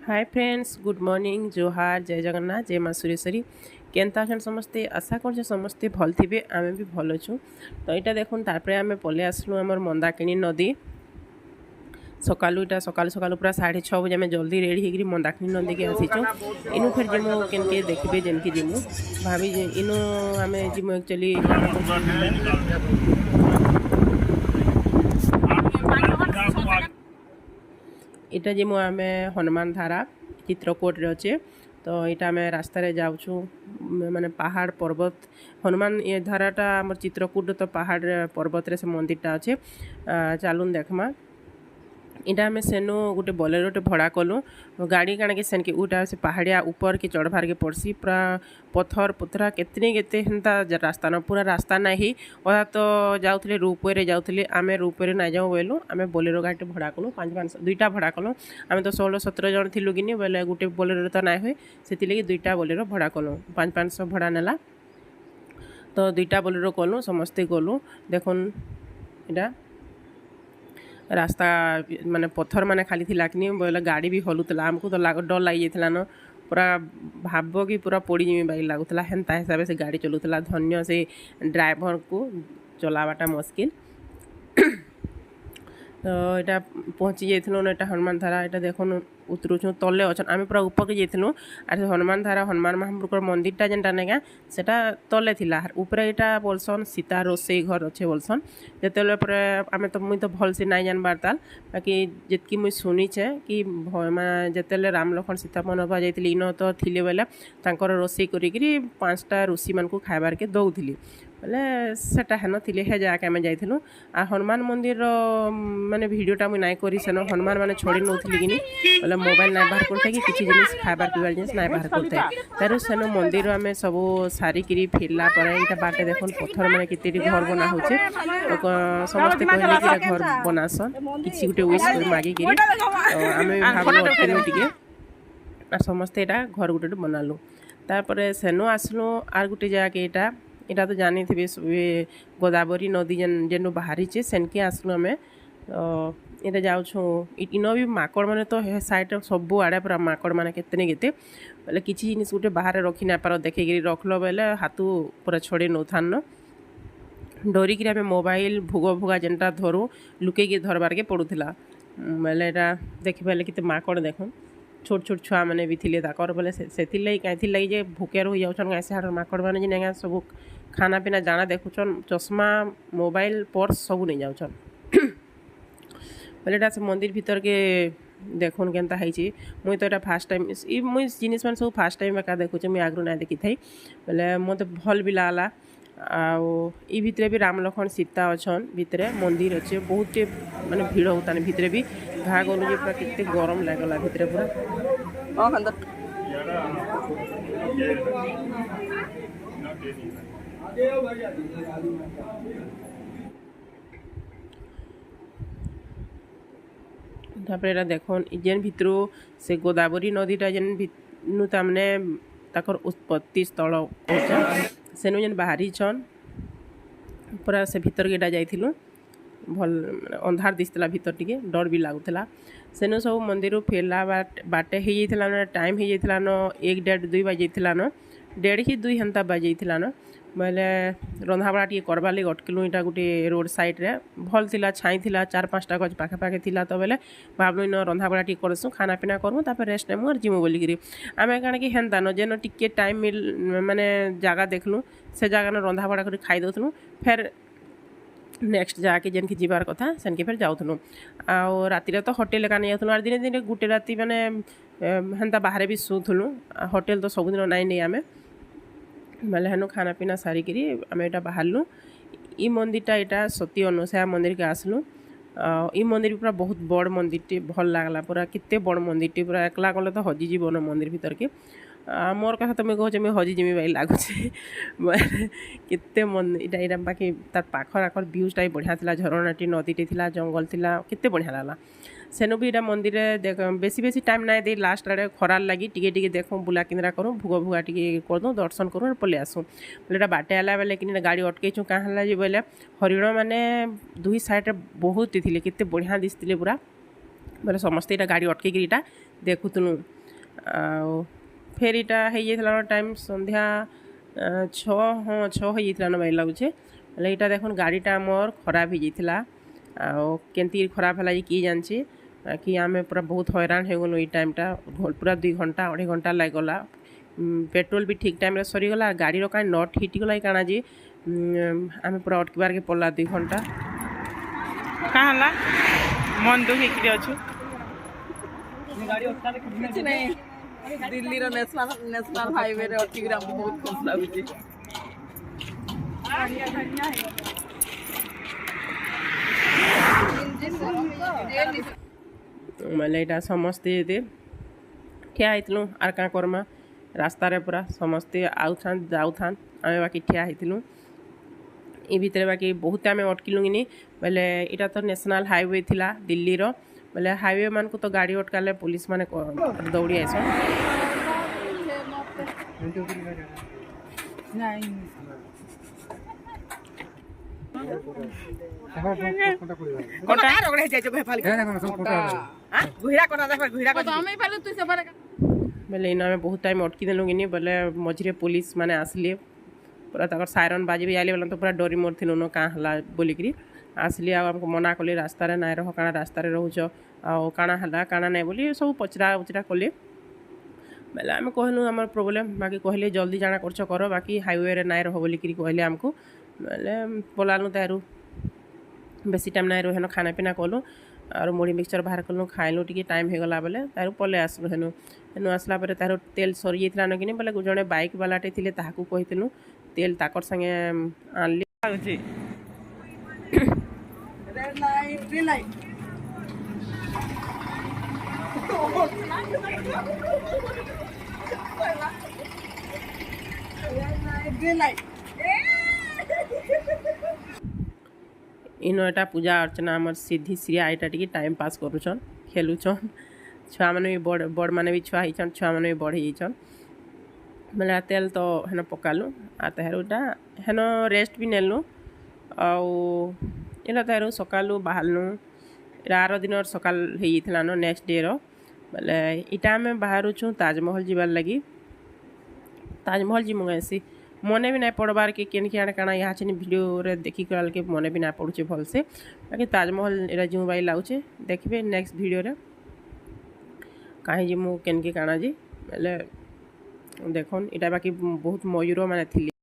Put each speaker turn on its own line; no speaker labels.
Hi friends, good morning, जोहार, जय जगन्नाथ, जय माँ सुरेश्वरी। केनता अछन समस्ते? आशा कर समस्ते भल थे। आम भी भल अच्छु। तो यहाँ देखुन तापर आम पलि आसलु आमर मंदाकिनी नदी। सकालू इटा सकाल सकाल पूरा 6:30 बजे आम जल्दी रेडी होकर मंदाकिनी नदी के आसीचु। इनु फिर जिमु के देखिए जेनकी जिमु भाभी इनु आम जिमु एक्चुअली इटा जिमु आम हनुमान धारा चित्रकूट रे अच्छे। तो यहाँ आम रास्तार जाऊँ माने पहाड़ पर्वत हनुमान ये धाराटा आम चित्रकूट तो पहाड़ पर्वत रे से मंदिरटा अच्छे। चलून देखमा इटा आम सेनु गोटे बोलेरोटे भड़ा कलु गाड़ी काणके सेनके उटा से पहाड़िया ऊपर के चढ़बार के पड़सी पूरा पत्थर पथरा केते हेन्ता रास्ता न पूरा रास्ता ना ही अधा तो जाऊे रोपवे जाऊे आम रोपवे ना जाऊँ बोलू आम बोलेरो गाड़ी भड़ा कलु 5 दुईटा भड़ा कलु आम तो 16-17 जन थी कि बोले गोटे बोलेरो तो ना हुए से दुईटा बोलेरो भड़ा कलु 500 भड़ा नेला। तो दुईटा बोलेरो कलु समस्ते गलु देखुन इटा रास्ता माने पत्थर माने खाली थी कि बोले गाड़ी भी हलुला आमको तो डर लगी जाता न पूरा भाव कि पूरा पोड़ी जमी बाई लगुला हेन्ता हिसाब से गाड़ी चलूला। धन्य से ड्राइवर को चलावाटा मुश्किल। तो यहाँ पहुँची जाइलु ना हनुमान धारा यहाँ देखुन उतरुचु तले अच्छन आम पूरा ऊपर के जाइलु आर हनुमान धारा हनुमान महाप्रभुर मंदिरटा जेनटा नेगा सेटा तले थिला ऊपर यहाँ बोलसन सीता रोसई घर अच्छे बोलसन जिते आम तो मुई तो भल से नहीं जानबार ताल बाकी जितकी मुई शुणीचे कि जिते राम लक्ष्मण सीता मनवा जाइली इन तो थिले बेले तांकर रोसई करी 5टा ऋषि मान को खाइबार के दौली बोले सेटा हेन थिले हे जाके आम जाइलु। आ हनुमान मंदिर माने वीडियोटा मुई नाई करी सेन हनुमान माने छोड़ी नौली कि बोले मोबाइल ना बाहर करते कि किसी जिनिस खाइबार पीबार जिनिस ना बाहर करते तार सेन मंदिर आम सब सारिकी फिरला पर यहाँ बाटे देखुन पत्थर माने केते घर बना होचे समस्ते कहले कि घर बनासन किसी गोटे विश मागिक आम भाव अटकेलु टे समस्ते यहाँ घर गोटे बनालु। तापर सेनु आसलु आर गोटे जगह यहाँ तो जानी थे गोदावरी नदी जेन बाहरी सेनके आसलु आम। ये जाऊँ इन भी माकड़ मैंने तो साइड सब आड़े पूरा माकड़ मैंने केते बोले किसी जिनिस गोटे बाहर रखी ना पार देखिक रखल बेले हाथ पूरा छड़े नौ थान डरिक आम मोबाइल भोगा जेनटा धरू लुकैक धरबार के पड़ूला बोले यहाँ देखी पारे कि माकड़ देखुन छोट छोट छुआ मैंने भी थे बोले से कहीं लगे भूखे रही जाऊन कहीं से माकड़ मैंने जिन सब खाना पीना जाना देखुन चश्मा मोबाइल पर्स सब नहीं जाऊन बोले से मंदिर भीतर के देखुन केनता है मुई तो यहाँ फास्ट टाइम मुई जिनिस मान सब फास्ट टाइम एका देखुचे मुई आगु ना देखी थी बोले मत भल भी लागला। आई भितर भी राम लक्ष्मण सीता अच्छन भितर मंदिर अच्छे बहुत माने भीड़ होता भितर भी घा गलु पूरा कितने गरम लगला भितर पूरा तापर देखुन जेन भितर से गोदावरी नदीटा जेन तमने ताकर उत्पत्ति स्थल सेनु जेन बाहरी छन पूरा से भीतर गेटा जाइलु भल अंधार दिसला भीतर टिके डर भी लगुला सेनु सब मंदिर फेरला बाटे हो जाता टाइम हो जाता न 1-1:30-2 बजे न 1:30 कि 2 हेन्ता बजे न बोले रंधाबड़ा टे करवा लगे अटकिलु यहाँ गोटे रोड साइड रे भल थिला छाई थिला 4-5टा गज पाखे थिला तो बोले भावलु इन रंधाबड़ा टे करसु खाना पीना करमु तापर रेस्ट नेमु और जिमु बोलिकी आम काण कि हेन्ता न जेन टिके टाइम मिल माने जगह देखलु से जगह न रंधाबड़ा कर खाई दउथलु फिर नेक्स्ट जाके जेनकी जीवार कथा सेनके फिर जाऊँ राति तो होटेल का नहीं जाऊँ दिने दिने गोटे राति माने हेन्ता बाहर भी शुलु होटेल तो सबुदिन नाई नहीं आम बोले हेनु खाना पीना सारिक आम यहाँ बाहरलु। ई मंदिरटा यहाँ सती अनुसया मंदिर के आसलु। ई मंदिर पूरा बहुत बड़ मंदिर भल लगला पूरा कितने बड़ मंदिर पूरा एकला गले तो हजिजीव न मंदिर भीतर के मोर कथा तो मुझे कहूँ मुझे हजिजिमी बाई लगुचे केते मंदिर यहाँ बाकी तार पाखर आखर व्यूजटा भी बढ़िया था झरनाटी नदीटे थी जंगल थी केते बढ़िया लगला सेनु भी यहाँ मंदिर देख बेसी टाइम ना दे लास्ट आड़े खरार लगी टिके देखूँ बुला किंद्रा करूँ भोग भुगा टे करदूँ दर्शन करूँ पलि आसू बोले बाटे आला बेले कि गाड़ी अटकईचु क्या है बोले हरिण मैंने 2 साइड बहुत थे केते बढ़िया दिसते पूरा बोले समस्ते यहाँ गाड़ी अटकईक देखुलु फेर इटा हो जाता टाइम संध्या 6 हाँ 6 हो जाता भाई लगुचे बोले यहाँ देखो गाड़ीटा आमर खराब हो जाता आमती खराब है किए जानी कि आम पूरा बहुत हैरान हो गलु ये टाइमटा पूरा 2 घंटा 2.5 घंटा लगला पेट्रोल भी ठीक टाइम सरीगला गाड़ी का नट हिटगला काଣା जे आम पूरा अटकबार के पड़ा 2 घंटा क्या मन दुख अच्छु
दिल्ली नेशनल हाईवे रे अटकी बहुत खुश लगुच
मतलब यहाँ समस्ते ठिया होइलु आर क्या करमा रास्तार पूरा समस्ते आउथान जाऊथान आम बाकी ठिया होइलु ये भितर बाकी बहुत आम अटकिलु कि बोले यहाँ तो नेशनल हाईवे थिला दिल्ली रो बोले हाईवे मान को तो गाड़ी अटकाले पुलिस माने दौड़ी आस बोले इन आम बहुत टाइम अटकी देलु कि बोले मझे पुलिस माने आसले पूरा तक सायरन बाजी भी आइले बोले तो पूरा डरी मरथिलु न क्या है बोलिकी आसली आमको मना कले रास्तार नाई रह काଣା रास्तार रोच आना है काଣା ना बोली सब पचरा उचरा कले बोले आम कहलु आम प्रोब्लेम बाकी कहले जल्दी जाना करछ कर बाकी हाईवे रे नाई रह बोलिकी कहले आमको बोले पलानु तारू बेसी टाइम नाई रहे खाना पीना कलु और मुड़ी मिक्सचर बाहर कलु खाइलु टी टाइम हो गला बोले तार पले आसलु हेनु हेनु आसला तार तेल सरी जाता न कि बोले जड़े बाइक बालाटे थे कहीलु तेल ताकर संगे आनली इन एटा पूजा अर्चना आमर सिद्धि श्रिया यहाँ टी टाइम पास करुचन खेलुचन छुआ मैंने भी बड़ बड़ मैंने भी छुआ होचन छुआ मैंने भी बढ़ जाइछन बोले तेल तो हेन पकालु आ तहरुटा हेन रेस्ट भी नेलु आउ तहरु सकालु बाहरनु आर दिन सकाल होता न नेक्स्ट डे बोले इटा आम बाहरुचु ताजमहल जीवार लगी ताजमहल जी मंगासी मने भी ना पड़बार के केन क्या काଣା यहाँ छे वीडियो रे देखी कराल के मने भी ना पड़ुचे भल से बाकी ताजमहल एरा जो भाई लाउचे देखबे नेक्स्ट वीडियो रे कहीं जी मु केन के काଣା जी बोले देखन इटा बाकी बहुत मयूर माने थिले।